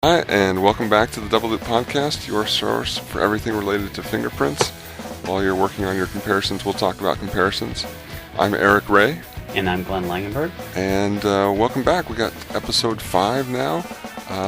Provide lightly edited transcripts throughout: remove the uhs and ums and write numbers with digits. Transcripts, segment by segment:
Hi, and welcome back to the Double Loop Podcast, your source for everything related to fingerprints. While you're working on your comparisons, we'll talk about comparisons. I'm Eric Ray. And I'm Glenn Langenberg. And welcome back. We got episode 5 now.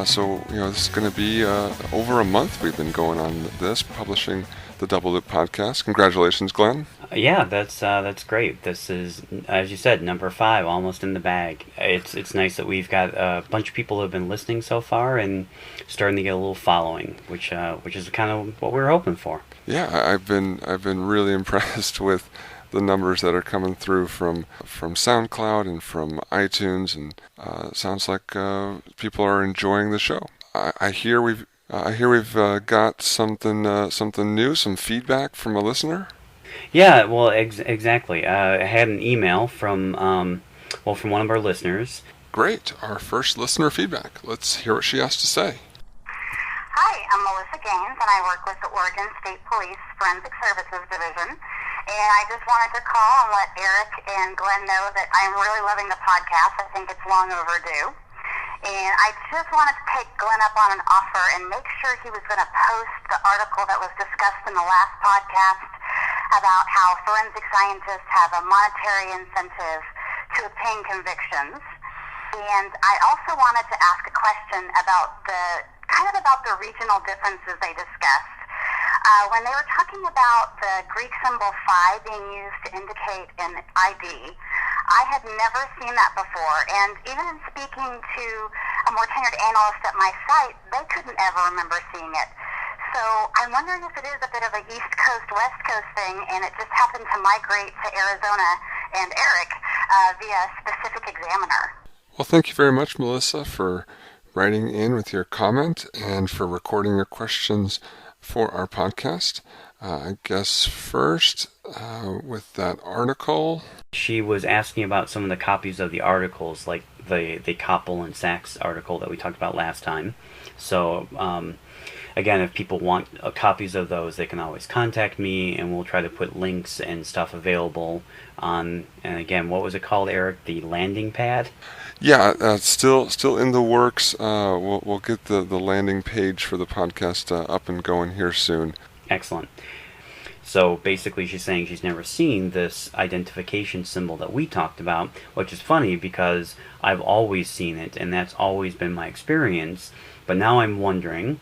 So this is going to be over a month we've been going on this, publishing the Double Loop Podcast. Congratulations, Glenn. Yeah, that's great. This is, as you said, number 5, almost in the bag. It's nice that we've got a bunch of people who have been listening so far and starting to get a little following, which is kind of what we were hoping for. Yeah, I've been really impressed with the numbers that are coming through from SoundCloud and from iTunes, and it sounds like people are enjoying the show. I hear we've got something new, some feedback from a listener. Yeah, well, exactly. I had an email from one of our listeners. Great, our first listener feedback. Let's hear what she has to say. Hi, I'm Melissa Gaines, and I work with the Oregon State Police Forensic Services Division. And I just wanted to call and let Eric and Glenn know that I'm really loving the podcast. I think it's long overdue. And I just wanted to take Glenn up on an offer and make sure he was going to post the article that was discussed in the last podcast about how forensic scientists have a monetary incentive to obtain convictions. And I also wanted to ask a question about the regional differences they discussed. When they were talking about the Greek symbol phi being used to indicate an ID, I had never seen that before, and even in speaking to a more tenured analyst at my site, they couldn't ever remember seeing it. So I'm wondering if it is a bit of a East Coast, West Coast thing, and it just happened to migrate to Arizona and Eric via a specific examiner. Well, thank you very much, Melissa, for writing in with your comment and for recording your questions for our podcast. I guess first, with that article, She was asking about some of the copies of the articles, like the Koppel and Sachs article that we talked about last time. So, again, if people want copies of those, they can always contact me, and we'll try to put links and stuff available on, and again, what was it called, Eric? The landing pad? Yeah, still in the works. We'll get the landing page for the podcast up and going here soon. Excellent. So basically she's saying she's never seen this identification symbol that we talked about, which is funny because I've always seen it, and that's always been my experience. But now I'm wondering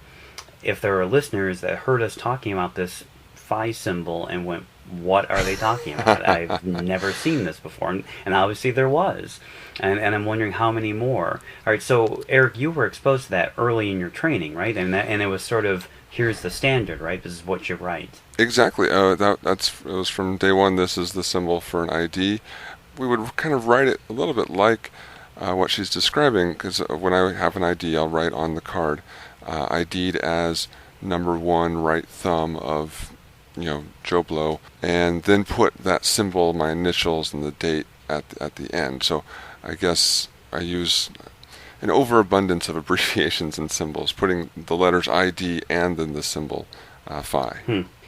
if there are listeners that heard us talking about this phi symbol and went, what are they talking about? I've never seen this before. And obviously there was. And I'm wondering how many more. All right, so Eric, you were exposed to that early in your training, right? And it was sort of, here's the standard, right? This is what you write. Exactly. It was from day one. This is the symbol for an ID. We would kind of write it a little bit like what she's describing, because when I have an ID, I'll write on the card, ID'd as number 1 right thumb of, Joe Blow, and then put that symbol, my initials, and the date at the end. So I guess I use an overabundance of abbreviations and symbols, putting the letters ID and then the symbol phi.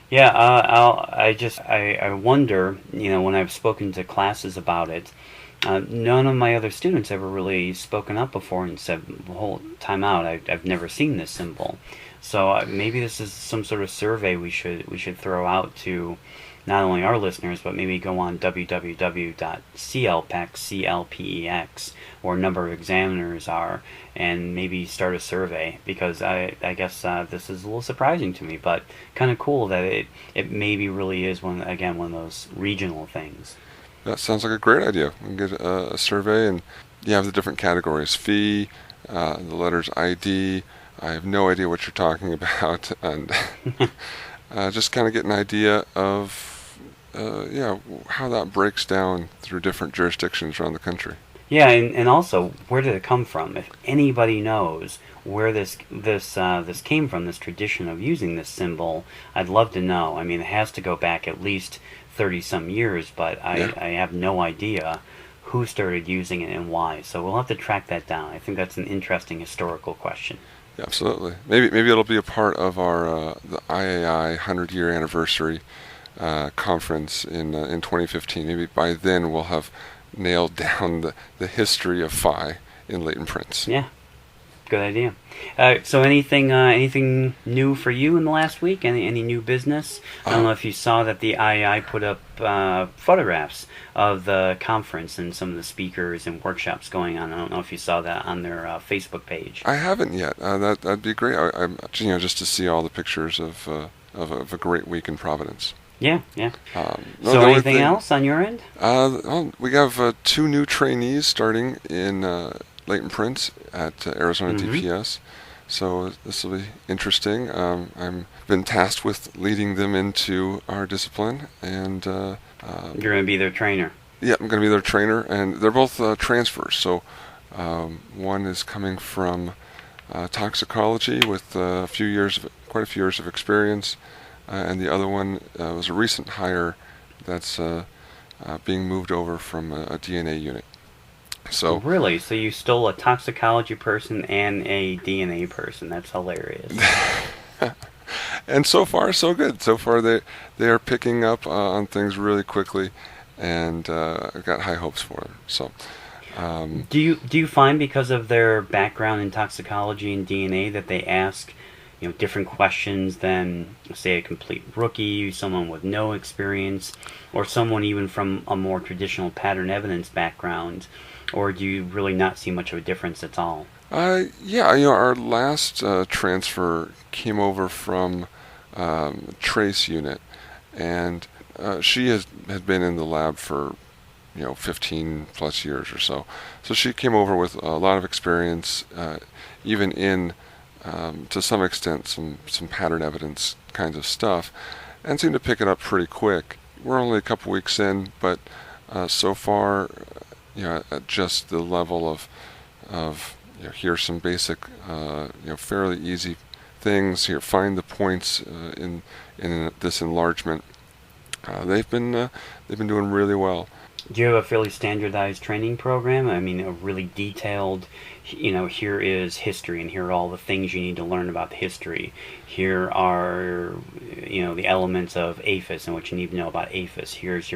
Yeah, I wonder, when I've spoken to classes about it, none of my other students ever really spoken up before and said, "Hold time out, I've never seen this symbol." So maybe this is some sort of survey we should throw out to not only our listeners, but maybe go on www.clpex, where a number of examiners are, and maybe start a survey, because I guess this is a little surprising to me, but kind of cool that it maybe really is one of those regional things. That sounds like a great idea. We can get a survey, and you have the different categories: fee, the letters ID. I have no idea what you're talking about, and just kind of get an idea of how that breaks down through different jurisdictions around the country. Yeah, and also, where did it come from? If anybody knows where this came from, this tradition of using this symbol, I'd love to know. I mean, it has to go back at least 30-some years, but I have no idea who started using it and why. So we'll have to track that down. I think that's an interesting historical question. Yeah, absolutely. Maybe it'll be a part of our the IAI 100-year anniversary conference in 2015. Maybe by then we'll have nailed down the history of phi in latent prints. Yeah. Good idea. So anything new for you in the last week? Any new business? I don't know if you saw that the IAI put up photographs of the conference and some of the speakers and workshops going on. I don't know if you saw that on their Facebook page. I haven't yet. That'd be great. I'm just to see all the pictures of a great week in Providence. Yeah. No, So anything else on your end? We have 2 new trainees starting in Leighton Prince at Arizona DPS. So this will be interesting. I've been tasked with leading them into our discipline, and You're going to be their trainer. Yeah, I'm going to be their trainer, and they're both transfers. So one is coming from toxicology with quite a few years of experience, and the other one was a recent hire that's being moved over from a DNA unit. So Really? So you stole a toxicology person and a DNA person? That's hilarious. And so far, so good. So far, they are picking up on things really quickly, and I've got high hopes for them. So, Do you find, because of their background in toxicology and DNA, that they ask different questions than, say, a complete rookie, someone with no experience, or someone even from a more traditional pattern evidence background? Or do you really not see much of a difference at all? Yeah, our last transfer came over from Trace unit, and she had been in the lab for 15 plus years or so. So she came over with a lot of experience, even in to some extent some pattern evidence kinds of stuff, and seemed to pick it up pretty quick. We're only a couple weeks in, but so far, at just the level of here's some basic, fairly easy things. Here, find the points in this enlargement. They've been doing really well. Do you have a fairly standardized training program? I mean, a really detailed, here is history, and here are all the things you need to learn about the history. Here are, the elements of APHIS and what you need to know about APHIS. Here's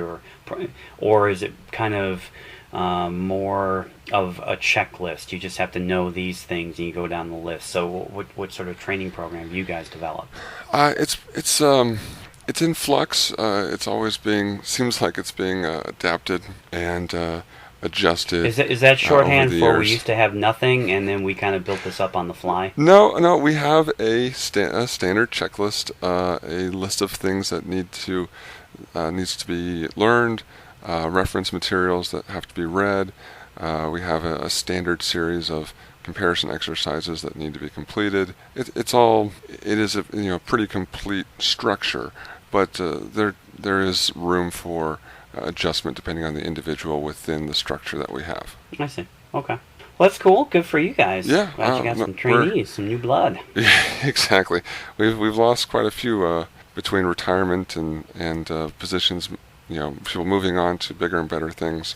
or is it kind of more of a checklist? You just have to know these things and you go down the list. So what sort of training program have you guys developed? It's in flux. It's always seems like it's being adapted and adjusted. Is that shorthand over the for years. we used to have nothing and then we kind of built this up on the fly? No, we have a standard checklist, a list of things that needs to be learned, reference materials that have to be read. We have a standard series of comparison exercises that need to be completed. It is a pretty complete structure, but there is room for adjustment depending on the individual within the structure that we have. I see. Okay. Well, that's cool. Good for you guys. Yeah. Glad you got some trainees, some new blood. Yeah, exactly. We've lost quite a few between retirement and positions. People moving on to bigger and better things.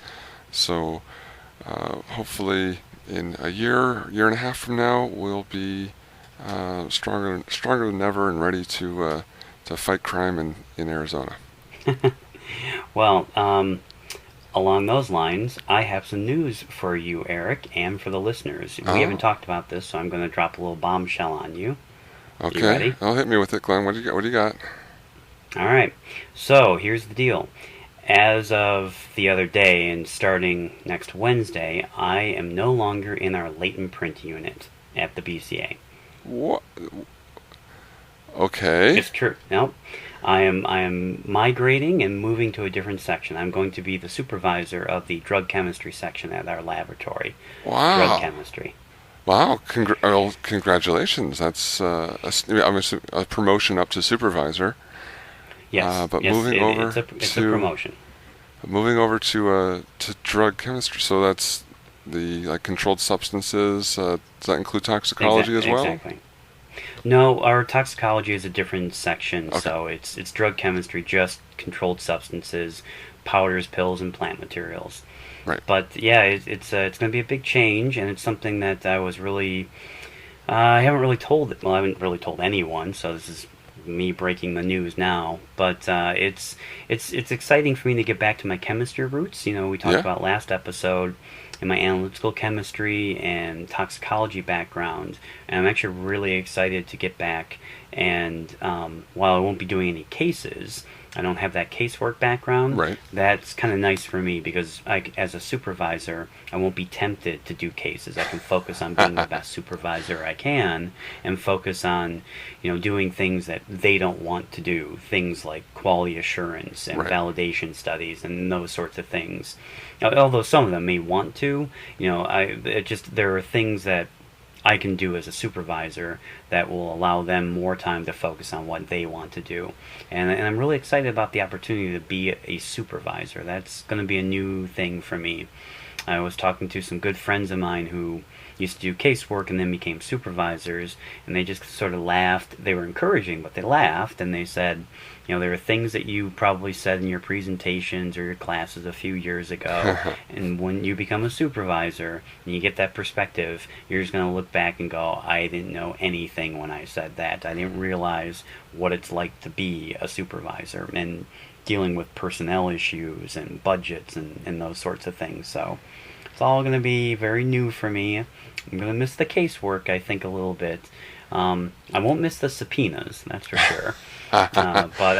So hopefully, in a year and a half from now, we'll be stronger than ever and ready to fight crime in Arizona. Well, along those lines, I have some news for you, Eric, and for the listeners. We haven't talked about this, so I'm going to drop a little bombshell on you. Okay. You ready? Hit me with it, Glenn. What do you got? All right. So here's the deal. As of the other day and starting next Wednesday, I am no longer in our latent print unit at the BCA. What? Okay. It's true. Nope. I am migrating and moving to a different section. I'm going to be the supervisor of the drug chemistry section at our laboratory. Wow. Drug chemistry. Wow. Congratulations. That's a promotion up to supervisor. Yes. But yes, moving over it's a promotion. Moving over to drug chemistry, so that's the controlled substances. Does that include toxicology as well? Exactly. No, our toxicology is a different section, Okay. so it's drug chemistry, just controlled substances, powders, pills, and plant materials. Right. But yeah, it's going to be a big change, and it's something that I was really I haven't really told. Well, I haven't really told anyone, so this is me breaking the news now. But it's exciting for me to get back to my chemistry roots. We talked about last episode. in my analytical chemistry and toxicology background, and I'm actually really excited to get back. And while I won't be doing any cases, I don't have that casework background. Right. That's kind of nice for me because as a supervisor, I won't be tempted to do cases. I can focus on being the best supervisor I can and focus on, doing things that they don't want to do. Things like quality assurance and Right. validation studies and those sorts of things. Although some of them may want to, there are things that I can do as a supervisor that will allow them more time to focus on what they want to do. And I'm really excited about the opportunity to be a supervisor. That's going to be a new thing for me. I was talking to some good friends of mine who used to do casework and then became supervisors, and they just sort of laughed. They were encouraging, but they laughed, and they said, there are things that you probably said in your presentations or your classes a few years ago, and when you become a supervisor and you get that perspective, you're just going to look back and go, I didn't know anything when I said that. I didn't realize what it's like to be a supervisor and dealing with personnel issues and budgets and those sorts of things. So it's all going to be very new for me. I'm going to miss the casework, I think, a little bit. I won't miss the subpoenas, that's for sure. But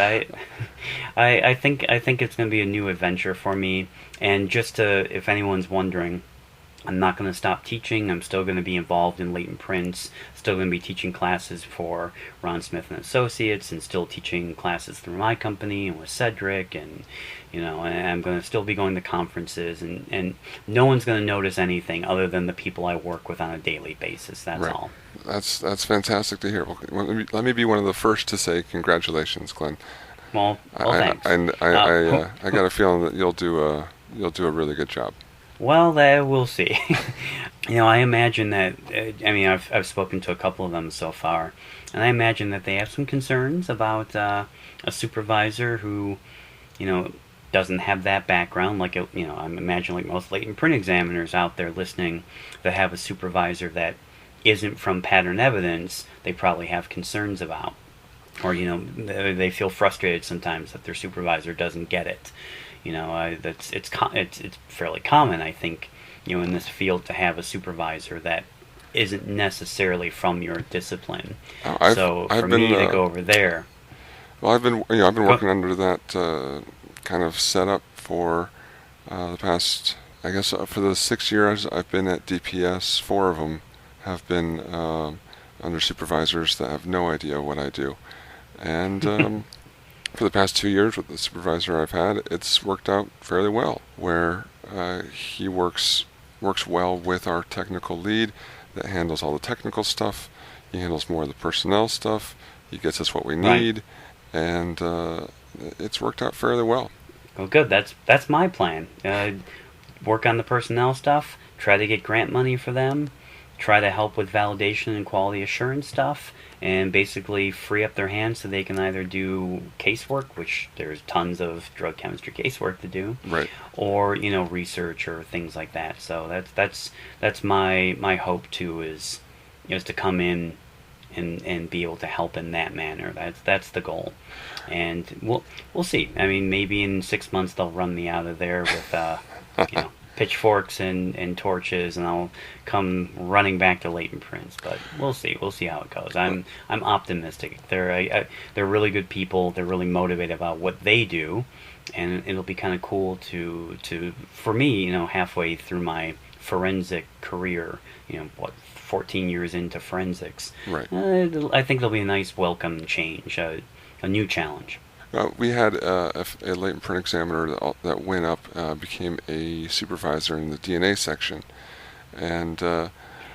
I think it's going to be a new adventure for me. And just if anyone's wondering, I'm not going to stop teaching. I'm still going to be involved in latent prints. Still going to be teaching classes for Ron Smith and Associates, and still teaching classes through my company and with Cedric, and and I'm going to still be going to conferences, and no one's going to notice anything other than the people I work with on a daily basis. That's Right. all. That's fantastic to hear. Well, let me be one of the first to say congratulations, Glenn. Well, thanks. I got a feeling that you'll do a really good job. Well, we'll see. I imagine that. I've spoken to a couple of them so far, and I imagine that they have some concerns about a supervisor who, doesn't have that background. Like, I'm imagining like most latent print examiners out there listening that have a supervisor that isn't from pattern evidence. They probably have concerns about, or they feel frustrated sometimes that their supervisor doesn't get it. It's fairly common, I think, in this field to have a supervisor that isn't necessarily from your discipline. So for me to go over there. Well, I've been working under that kind of setup for the past, I guess, for the 6 years I've been at DPS. 4 of them have been under supervisors that have no idea what I do, and for the past 2 years with the supervisor I've had, it's worked out fairly well, where he works well with our technical lead that handles all the technical stuff. He handles more of the personnel stuff. He gets us what we need, and it's worked out fairly well. Well, good. That's my plan. Work on the personnel stuff, try to get grant money for them, try to help with validation and quality assurance stuff, and basically free up their hands so they can either do casework, which there's tons of drug chemistry casework to do, right, or research or things like that. So that's my hope too, is to come in and be able to help in that manner. That's the goal, and we'll see. I mean, maybe in 6 months they'll run me out of there with pitchforks and torches, and I'll come running back to latent prints. But we'll see how it goes. I'm optimistic. They're really good people. They're really motivated about what they do, and it'll be kind of cool to for me, halfway through my forensic career, 14 years into forensics, right. I think it'll be a nice welcome change, a new challenge. We had a latent print examiner that went up, became a supervisor in the DNA section, and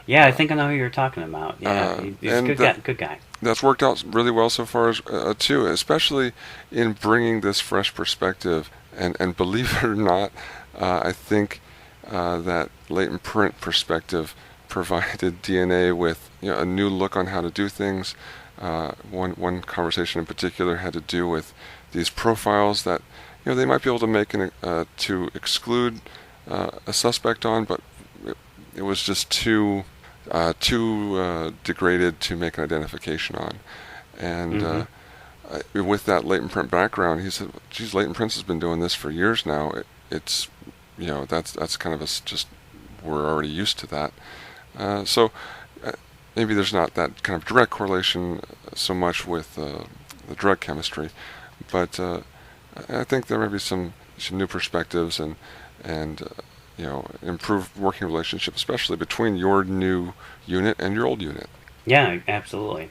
yeah, I think I know who you're talking about. Yeah, he's a good guy. That's worked out really well so far too, especially in bringing this fresh perspective. And believe it or not, I think that latent print perspective provided DNA with a new look on how to do things. One conversation in particular had to do with these profiles that they might be able to make to exclude a suspect on, but it was just too degraded to make an identification on. And with that latent print background, he said, "Geez, latent prints has been doing this for years now. It's that's kind of just we're already used to that. So maybe there's not that kind of direct correlation so much with the drug chemistry, but I think there may be some new perspectives and improved working relationship, especially between your new unit and your old unit. Yeah, absolutely.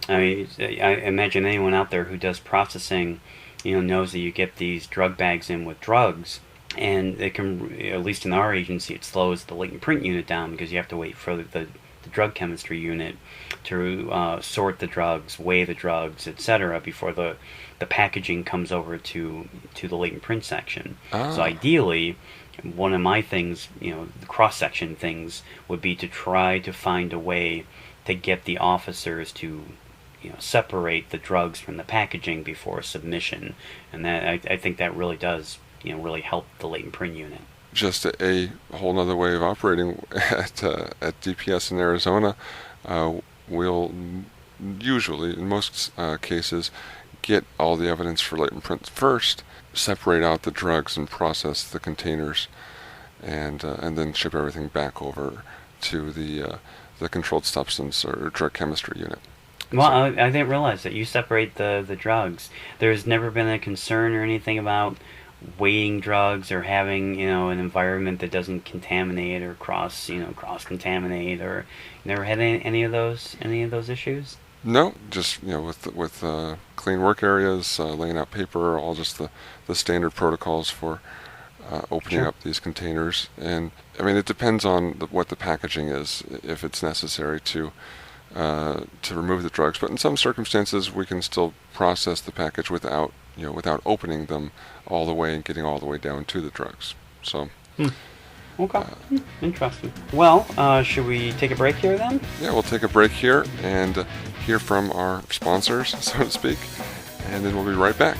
I mean, I imagine anyone out there who does processing, knows that you get these drug bags in with drugs, and it can, at least in our agency, it slows the latent print unit down because you have to wait for the drug chemistry unit to sort the drugs, weigh the drugs, etc., before the packaging comes over to the latent print section. So ideally, one of my things, the cross-section things, would be to try to find a way to get the officers to separate the drugs from the packaging before submission, and that I think that really does really help the latent print unit. Just a whole other way of operating at DPS in Arizona. We'll usually, in most cases, get all the evidence for latent print first, separate out the drugs and process the containers, and then ship everything back over to the controlled substance or drug chemistry unit. Well, I didn't realize that you separate the drugs. There's never been a concern or anything about weighing drugs or having an environment that doesn't contaminate or cross contaminate, or never had any of those issues? No, just with clean work areas, laying out paper, all just the standard protocols for opening Sure. up these containers. And I mean, it depends on what the packaging is, if it's necessary to remove the drugs. But in some circumstances, we can still process the package without opening them all the way and getting all the way down to the drugs. So. Okay. Interesting. Well, should we take a break here then? Yeah, we'll take a break here and hear from our sponsors, so to speak, and then we'll be right back.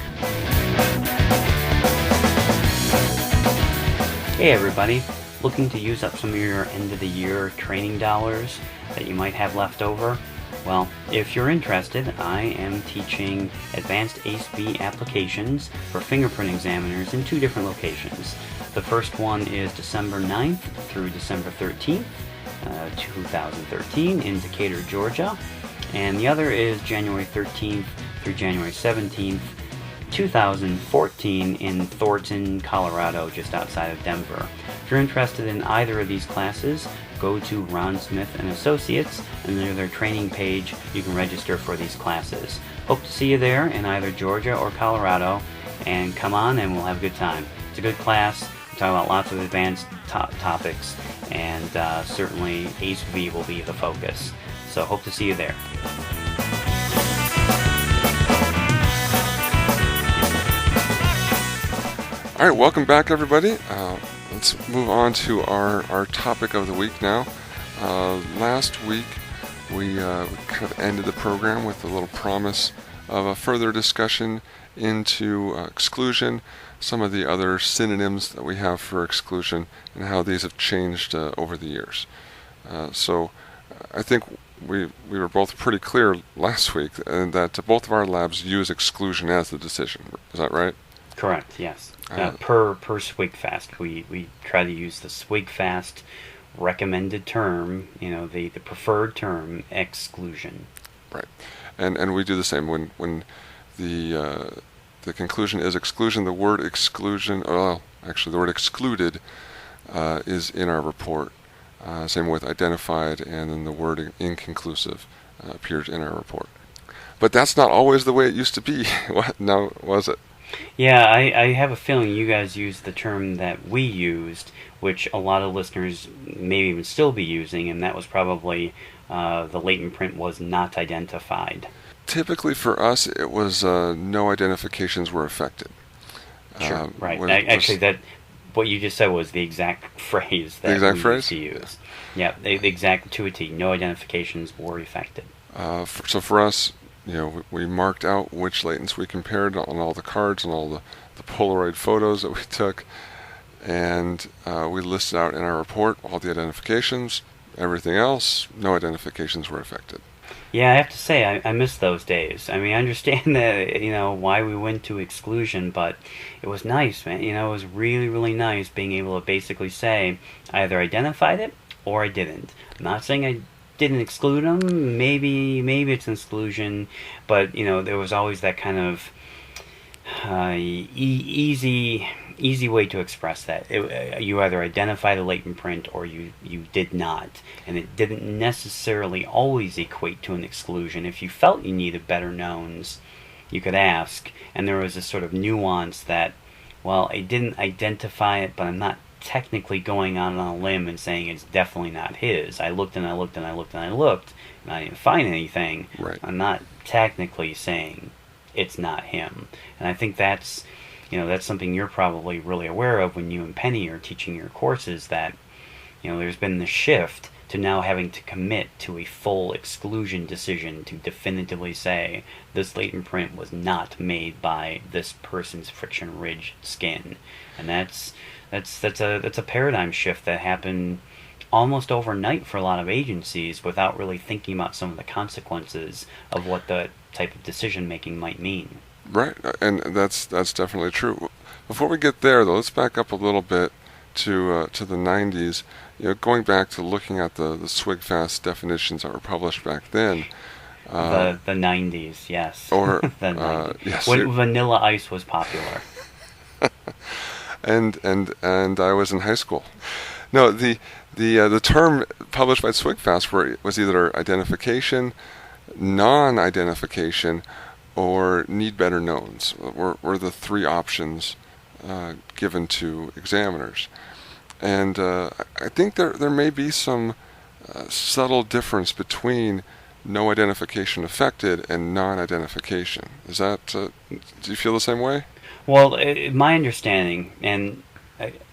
Hey everybody, looking to use up some of your end of the year training dollars that you might have left over? Well, if you're interested, I am teaching advanced ACE-B applications for fingerprint examiners in 2 different locations. The first one is December 9th through December 13th, 2013 in Decatur, Georgia. And the other is January 13th through January 17th, 2014 in Thornton, Colorado, just outside of Denver. If you're interested in either of these classes, go to Ron Smith & Associates, and near their training page, you can register for these classes. Hope to see you there in either Georgia or Colorado, and come on and we'll have a good time. It's a good class. We talk about lots of advanced topics, and certainly ACE-V will be the focus. So hope to see you there. All right, welcome back, everybody. Let's move on to our topic of the week now. Last week, we kind of ended the program with a little promise of a further discussion into exclusion, some of the other synonyms that we have for exclusion, and how these have changed over the years. So I think we were both pretty clear last week that both of our labs use exclusion as the decision. Is that right? Correct, yes. Per SWIGFAST, we try to use the SWIGFAST recommended term, the preferred term, exclusion. Right, and we do the same when the conclusion is exclusion. The word exclusion, actually the word excluded is in our report. Same with identified, and then the word inconclusive appears in our report. But that's not always the way it used to be. Now, was it? Yeah, I have a feeling you guys used the term that we used, which a lot of listeners may even still be using, and that was probably the latent print was not identified. Typically for us, it was no identifications were affected. Sure, right. Actually, what you just said was the exact phrase that we used to use. Yeah, the exact to a T. No identifications were affected. So for us, we marked out which latents we compared on all the cards and all the Polaroid photos that we took, and we listed out in our report all the identifications. Everything else, no identifications were affected. Yeah, I have to say, I miss those days. I mean, I understand that, why we went to exclusion, but it was nice, man. It was really, really nice being able to basically say, I either identified it or I didn't. I'm not saying I didn't exclude them. Maybe it's an exclusion, but, there was always that kind of easy way to express that. You either identify the latent print or you did not, and it didn't necessarily always equate to an exclusion. If you felt you needed better knowns, you could ask, and there was a sort of nuance that, well, I didn't identify it, but I'm not technically going out on a limb and saying it's definitely not his. I looked and I looked and I looked and I looked, and I didn't find anything. Right. I'm not technically saying it's not him. And I think that's something you're probably really aware of when you and Penny are teaching your courses, that there's been the shift to now having to commit to a full exclusion decision to definitively say this latent print was not made by this person's friction ridge skin. And that's a paradigm shift that happened almost overnight for a lot of agencies without really thinking about some of the consequences of what the type of decision making might mean. Right, and that's definitely true. Before we get there, though, let's back up a little bit to the 90s. Going back to looking at the SWIG-FAST definitions that were published back then. The 90s, yes. Or the 90s. Yes, when Vanilla Ice was popular. and I was in high school. No, the term published by SWIG-FAST was either identification, non-identification, or need better knowns were the three options given to examiners. And I think there may be some subtle difference between no identification affected and non-identification. Is that, do you feel the same way? Well, my understanding, and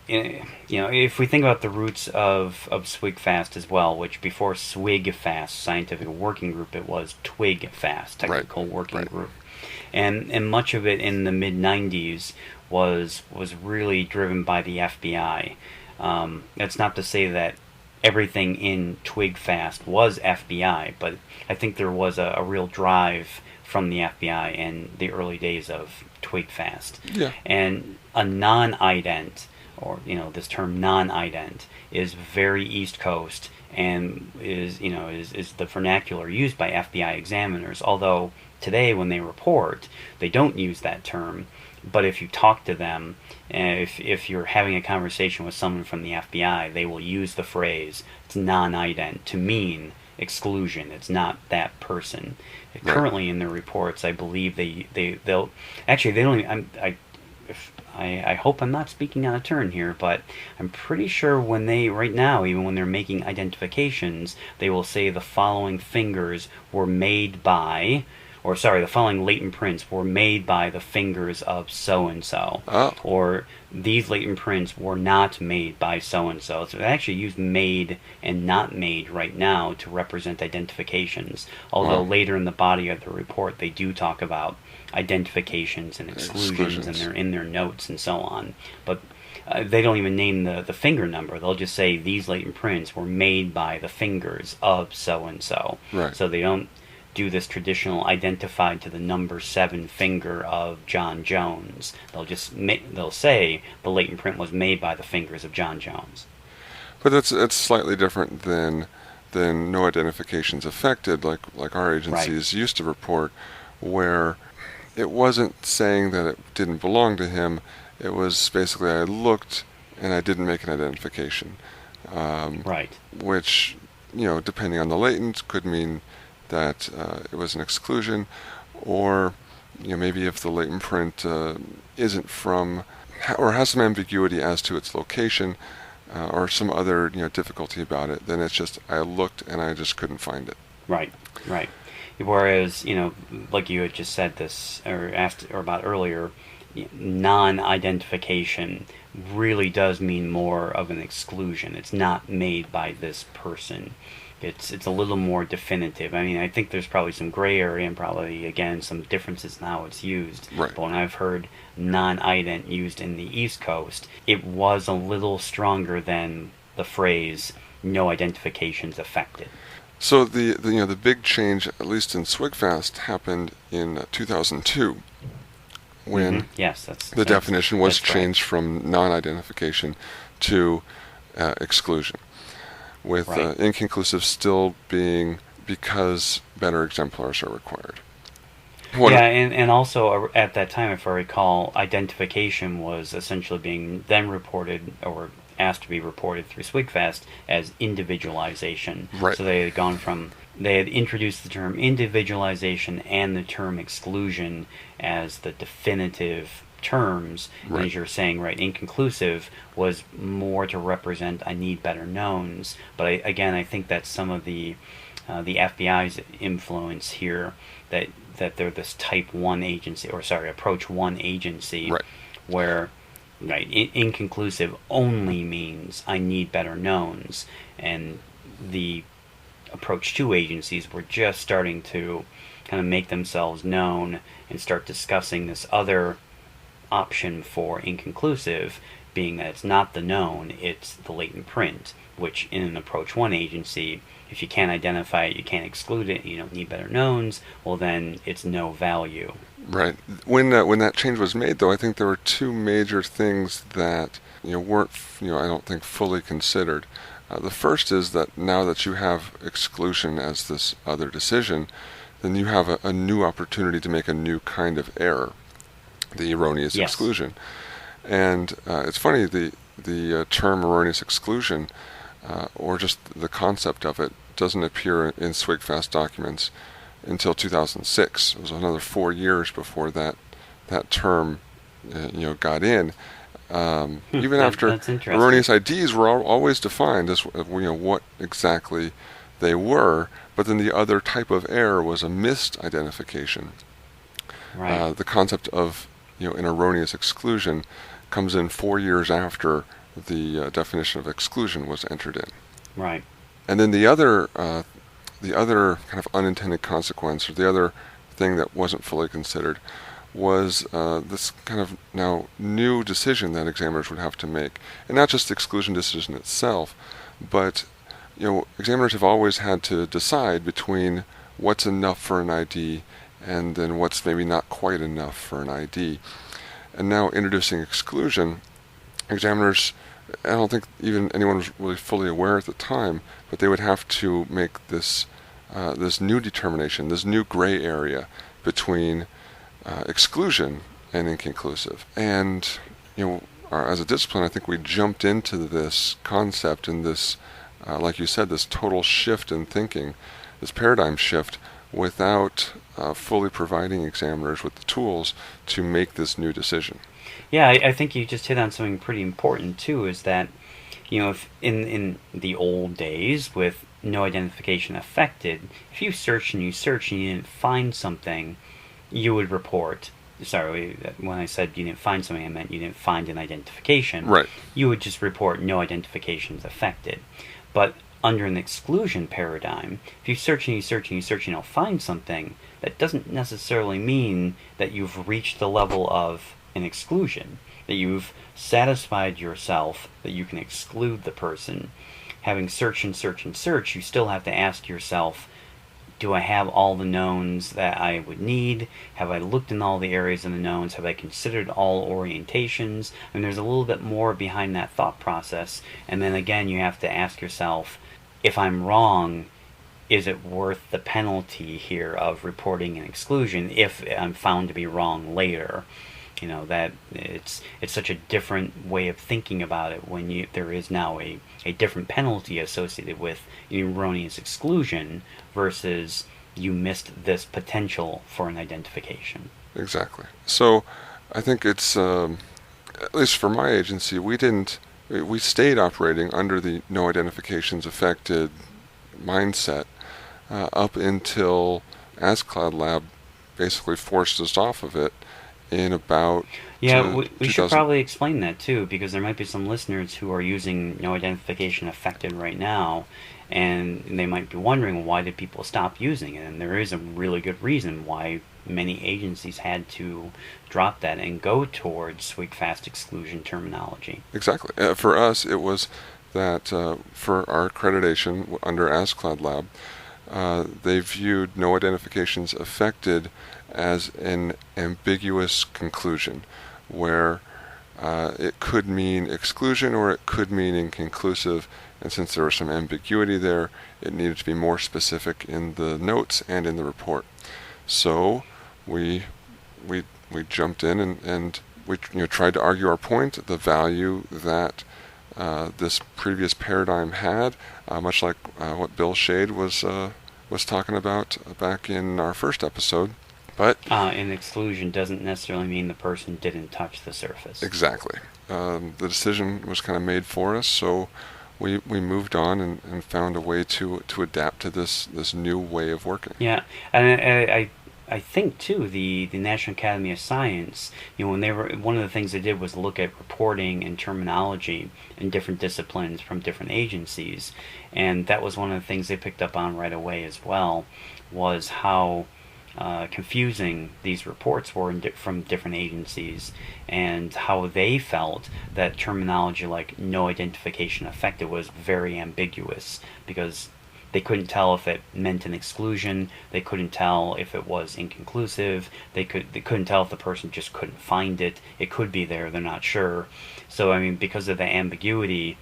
if we think about the roots of SWIG-FAST as well, which before SWIG-FAST, Scientific Working Group, it was TWIG-FAST, Technical Working Group. And much of it in the mid-90s was really driven by the FBI. That's not to say that everything in TWIG-FAST was FBI, but I think there was a real drive from the FBI in the early days of TWIG-FAST. Yeah. And a non-ident, or this term non-ident, is very East Coast and is the vernacular used by FBI examiners. Although today, when they report, they don't use that term. But if you talk to them, if you're having a conversation with someone from the FBI, they will use the phrase "it's non-ident" to mean exclusion. It's not that person. Right. Currently, in their reports, I believe they'll actually they don't even, I hope I'm not speaking out of turn here, but I'm pretty sure right now, even when they're making identifications, they will say the following fingers were made by, the following latent prints were made by the fingers of so-and-so. Oh. Or these latent prints were not made by so-and-so. So they actually use made and not made right now to represent identifications. Although later in the body of the report, they do talk about identifications and exclusions. And they're in their notes and so on. But they don't even name the finger number. They'll just say these latent prints were made by the fingers of so-and-so. Right. So they don't do this traditional identified to the number 7 finger of John Jones. They'll say the latent print was made by the fingers of John Jones. But it's slightly different than no identifications affected, like our agencies used to report, where it wasn't saying that it didn't belong to him. It was basically I looked and I didn't make an identification. Which, depending on the latent, could mean that it was an exclusion, or maybe if the latent print isn't from or has some ambiguity as to its location, or some other difficulty about it, then it's just I looked and I just couldn't find it. Right. Whereas like you had just said this or asked or about earlier, non-identification really does mean more of an exclusion. It's not made by this person. It's a little more definitive. I mean, I think there's probably some gray area and probably, again, some differences in how it's used. Right. But when I've heard non-ident used in the East Coast, it was a little stronger than the phrase no identifications affected. So the big change, at least in SWGFAST, happened in 2002 when Yes, the definition was that's right. changed from non-identification to exclusion, with Right. inconclusive still being because better exemplars are required. One Yeah, and also at that time, if I recall, identification was essentially being then reported or asked to be reported through SWGFAST as individualization. Right. So they had introduced the term individualization and the term exclusion as the definitive terms. And Right. as you're saying, right, inconclusive was more to represent I need better knowns. But I think that's some of the FBI's influence here, that they're this type 1 agency, or sorry, approach 1 agency, Right. where right inconclusive only means I need better knowns, and the approach 2 agencies were just starting to kind of make themselves known and start discussing this other option for inconclusive, being that it's not the known, it's the latent print, which in an approach 1 agency, if you can't identify it, you can't exclude it, you don't need better knowns, well then it's no value. Right. When that change was made, though, I think there were two major things that weren't I don't think fully considered. The first is that now that you have exclusion as this other decision, then you have a new opportunity to make a new kind of error, the erroneous Yes. exclusion. And it's funny, the term erroneous exclusion, or just the concept of it, doesn't appear in SWGFAST documents until 2006. It was another 4 years before that term got in. Even after That's interesting. erroneous IDs were always defined as what exactly they were, but then the other type of error was a missed identification. Right. The concept of an erroneous exclusion comes in 4 years after the definition of exclusion was entered in. Right. And then the other kind of unintended consequence, or the other thing that wasn't fully considered, was this kind of now new decision that examiners would have to make, and not just the exclusion decision itself, but examiners have always had to decide between what's enough for an ID and then what's maybe not quite enough for an ID. And now introducing exclusion, examiners, I don't think even anyone was really fully aware at the time, but they would have to make this new determination, this new gray area between exclusion and inconclusive. And as a discipline, I think we jumped into this concept and this, like you said, this total shift in thinking, this paradigm shift, without fully providing examiners with the tools to make this new decision. Yeah, I think you just hit on something pretty important too, is that if in the old days with no identification affected, if you searched and you searched and you didn't find something, you would report. Sorry, when I said you didn't find something, I meant you didn't find an identification. Right. You would just report no identifications affected. But under an exclusion paradigm, if you search and you search and you search and you don't find something, that doesn't necessarily mean that you've reached the level of an exclusion, that you've satisfied yourself that you can exclude the person. Having searched and searched and searched, you still have to ask yourself, do I have all the knowns that I would need? Have I looked in all the areas of the knowns? Have I considered all orientations? And there's a little bit more behind that thought process. And then again, you have to ask yourself, if I'm wrong, is it worth the penalty here of reporting an exclusion if I'm found to be wrong later? That it's such a different way of thinking about it when there is now a different penalty associated with erroneous exclusion versus you missed this potential for an identification. Exactly. So I think it's, at least for my agency, we stayed operating under the no identifications affected mindset up until AskCloud Lab basically forced us off of it in about Yeah, we should probably explain that too, because there might be some listeners who are using no identification affected right now, and they might be wondering, why did people stop using it? And there is a really good reason why many agencies had to drop that and go towards SWGFAST exclusion terminology. Exactly. For us, it was that for our accreditation under AskCloud Lab, they viewed no identifications affected as an ambiguous conclusion, where it could mean exclusion or it could mean inconclusive, and since there was some ambiguity there, it needed to be more specific in the notes and in the report. So we jumped in and we tried to argue our point, the value that this previous paradigm had, much like what Bill Shade was talking about back in our first episode. But and exclusion doesn't necessarily mean the person didn't touch the surface. Exactly. The decision was kind of made for us, so we moved on and found a way to adapt to this new way of working. Yeah, and I think too the National Academy of Science, when they were, one of the things they did was look at reporting and terminology in different disciplines from different agencies, and that was one of the things they picked up on right away as well, was how confusing these reports were from different agencies, and how they felt that terminology like no identification affected was very ambiguous, because they couldn't tell if it meant an exclusion, they couldn't tell if it was inconclusive, they couldn't tell if the person just couldn't find it. It could be there, they're not sure. So I mean, because of the ambiguity,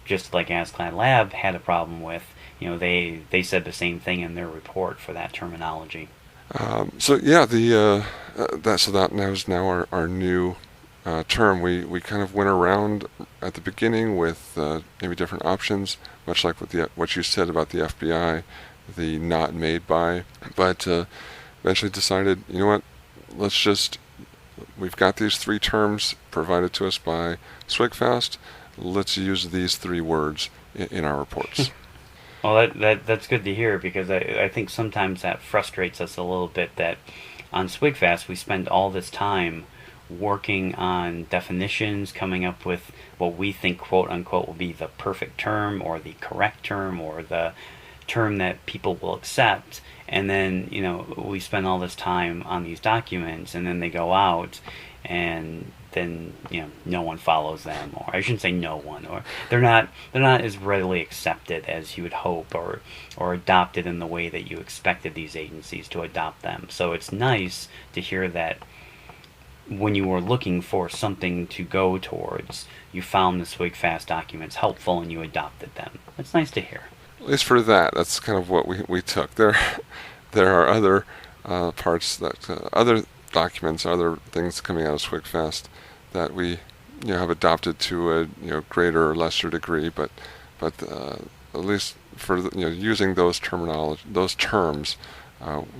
just like ASCLD Lab had a problem with, they said the same thing in their report for that terminology. So yeah, that now our new term. We kind of went around at the beginning with maybe different options, much like what you said about the FBI, the not made by, but eventually decided, you know what, we've got these three terms provided to us by SWGFAST, let's use these three words in our reports. Well, that's good to hear, because I think sometimes that frustrates us a little bit, that on SWGFAST we spend all this time working on definitions, coming up with what we think, quote unquote, will be the perfect term or the correct term or the term that people will accept, and then we spend all this time on these documents, and then they go out, and then no one follows them, or I shouldn't say no one, or they're not as readily accepted as you would hope, or adopted in the way that you expected these agencies to adopt them. So it's nice to hear that when you were looking for something to go towards, you found the SWGFAST documents helpful and you adopted them. It's nice to hear. At least for that's kind of what we took. There are other parts that other documents, other things coming out of SWGFAST that we have adopted to a greater or lesser degree, but at least for using those terms,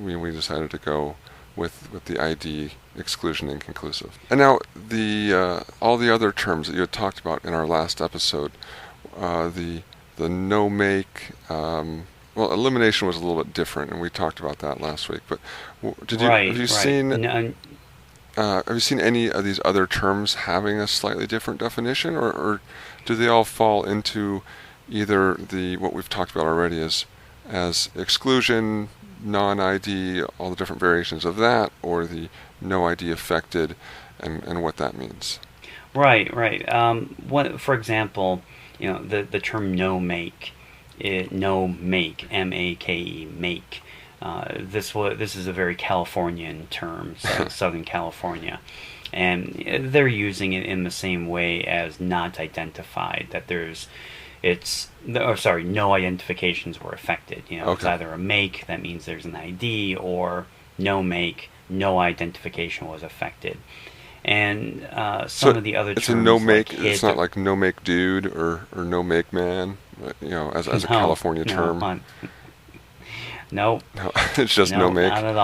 we decided to go with the ID, exclusion, inconclusive. And now all the other terms that you had talked about in our last episode, the no make, elimination was a little bit different, and we talked about that last week. But have you seen any of these other terms having a slightly different definition, or do they all fall into either what we've talked about already as exclusion, non-ID, all the different variations of that, or the no ID affected, and what that means? Right. For example, the term no make, M-A-K-E, make. This is a very Californian term, Southern California, and they're using it in the same way as not identified. That no identifications were affected. Okay. It's either a make, that means there's an ID, or no make, no identification was affected. And some of the other terms, it's a no make. Like it's not like no make dude or no make man. As a California term. No, it's just no make. Not at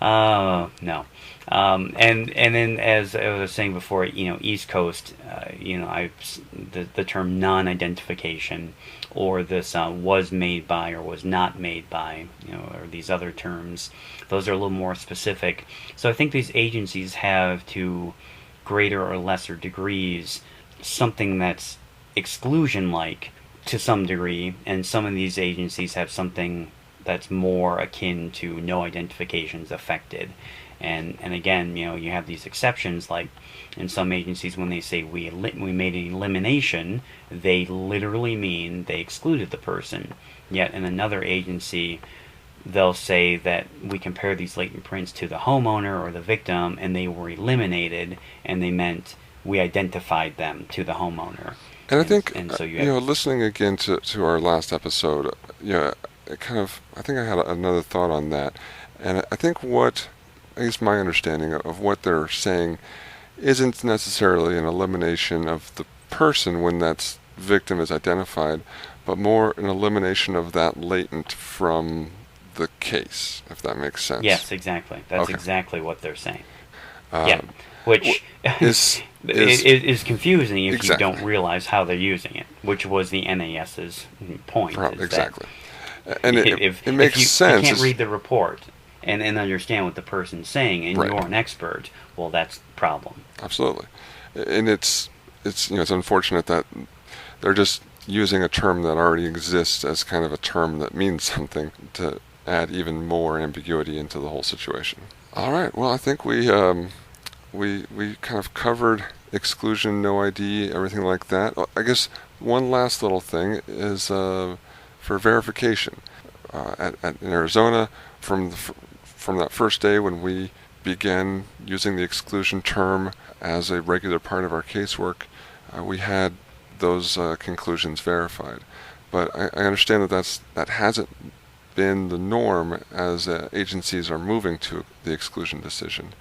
all. No. And then, as I was saying before, East Coast, the term non-identification, or this was made by or was not made by, or these other terms, those are a little more specific. So I think these agencies have, to greater or lesser degrees, something that's exclusion-like to some degree, and some of these agencies have something that's more akin to no identifications affected. And again, you have these exceptions, like in some agencies when they say we made an elimination, they literally mean they excluded the person. Yet in another agency, they'll say that we compare these latent prints to the homeowner or the victim, and they were eliminated, and they meant we identified them to the homeowner. And I think, and so you have, listening again to our last episode, I think I had another thought on that. And I think at least my understanding of what they're saying isn't necessarily an elimination of the person when that victim is identified, but more an elimination of that latent from the case, if that makes sense. Yes, exactly. That's Okay. exactly what they're saying. Yeah, which is confusing if exactly. you don't realize how they're using it, which was the NAS's point. Exactly. And it makes sense. If you can't read the report and understand what the person's saying, and Right. you're an expert, well, that's the problem. Absolutely. And it's unfortunate that they're just using a term that already exists as kind of a term that means something to add even more ambiguity into the whole situation. All right. Well, I think we kind of covered exclusion, no ID, everything like that. I guess one last little thing is for verification. In Arizona, from that first day when we began using the exclusion term as a regular part of our casework, we had those conclusions verified. But I understand that hasn't been the norm as agencies are moving to the exclusion decision.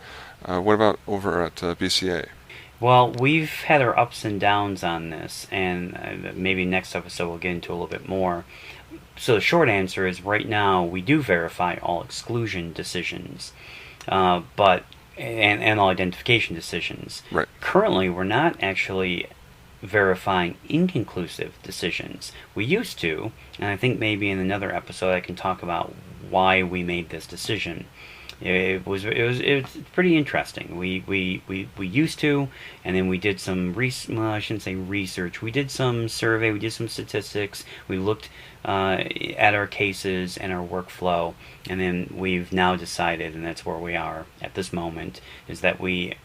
What about over at BCA? Well, we've had our ups and downs on this, and maybe next episode we'll get into a little bit more. So the short answer is right now we do verify all exclusion decisions, but all identification decisions. Right. Currently, we're not actually verifying inconclusive decisions. We used to, and I think maybe in another episode I can talk about why we made this decision. It was pretty interesting. We used to, and then we did some I shouldn't say research. We did some survey. We did some statistics. We looked at our cases and our workflow, and then we've now decided, and that's where we are at this moment, is that we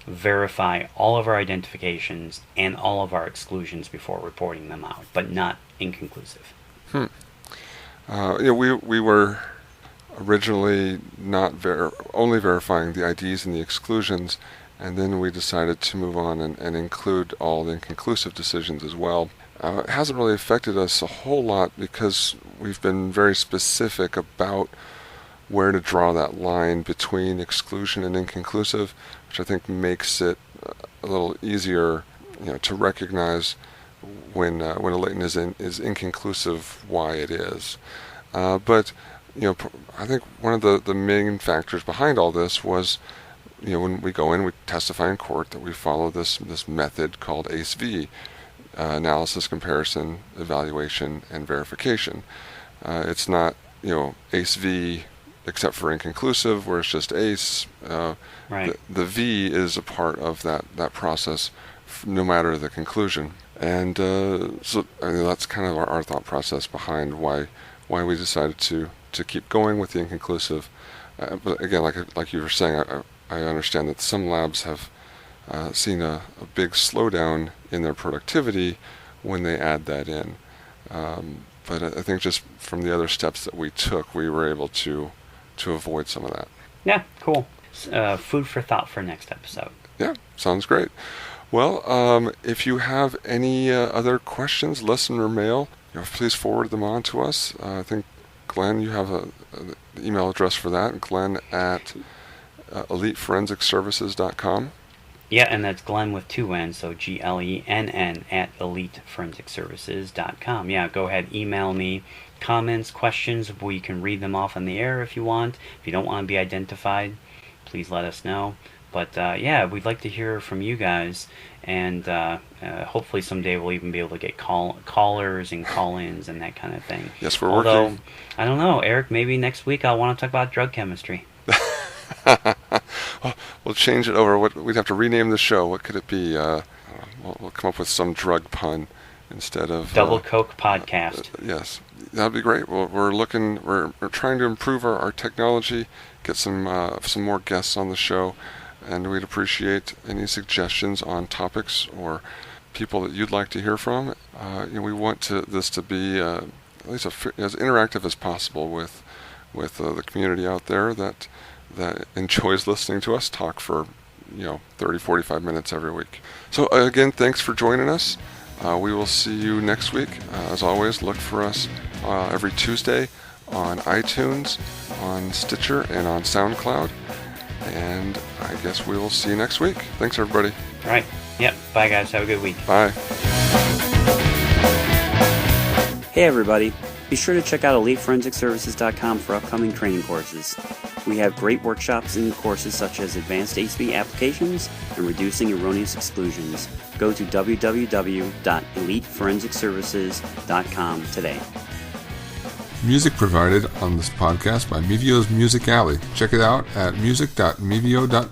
verify all of our identifications and all of our exclusions before reporting them out, but not inconclusive. We were originally not only verifying the IDs and the exclusions, and then we decided to move on and include all the inconclusive decisions as well. It hasn't really affected us a whole lot because we've been very specific about where to draw that line between exclusion and inconclusive, which I think makes it a little easier, to recognize when a latent is inconclusive, why it is. But I think one of the main factors behind all this was, when we go in, we testify in court that we follow this method called ACE-V, analysis, comparison, evaluation, and verification. It's not, ACE-V except for inconclusive, where it's just ACE. Right. The V is a part of that process, no matter the conclusion. And so that's kind of our thought process behind why we decided to keep going with the inconclusive. But again, like you were saying, I understand that some labs have seen a big slowdown in their productivity when they add that in. But I think just from the other steps that we took, we were able to avoid some of that. Yeah, cool. Food for thought for next episode. Yeah, sounds great. Well, if you have any other questions, listen or mail, please forward them on to us. I think, Glenn, you have an email address for that, Glenn at eliteforensicservices.com. Yeah, and that's Glenn with 2 N's, so GLENN at eliteforensicservices.com. Yeah, go ahead, email me comments, questions. We can read them off on the air if you want. If you don't want to be identified, please let us know. But yeah, we'd like to hear from you guys, and hopefully someday we'll even be able to get callers and call-ins and that kind of thing. Yes, we're Although, working. I don't know, Eric, maybe next week I'll want to talk about drug chemistry. We'll change it over. We'd have to rename the show. What could it be? We'll come up with some drug pun instead of Double Coke podcast. Yes, That'd be great. Well, we're trying to improve our technology, get some more guests on the show, and we'd appreciate any suggestions on topics or people that you'd like to hear from. We want this to be at least as interactive as possible with the community out there that enjoys listening to us talk for 30, 45 minutes every week. So again, thanks for joining us. We will see you next week. As always, look for us every Tuesday on iTunes, on Stitcher, and on SoundCloud. And I guess we will see you next week. Thanks, everybody. All right. Yep. Bye, guys. Have a good week. Bye. Hey, everybody. Be sure to check out EliteForensicServices.com for upcoming training courses. We have great workshops and courses such as Advanced ASP Applications and Reducing Erroneous Exclusions. Go to www.EliteForensicServices.com today. Music provided on this podcast by Mevio's Music Alley. Check it out at music.mevio.com.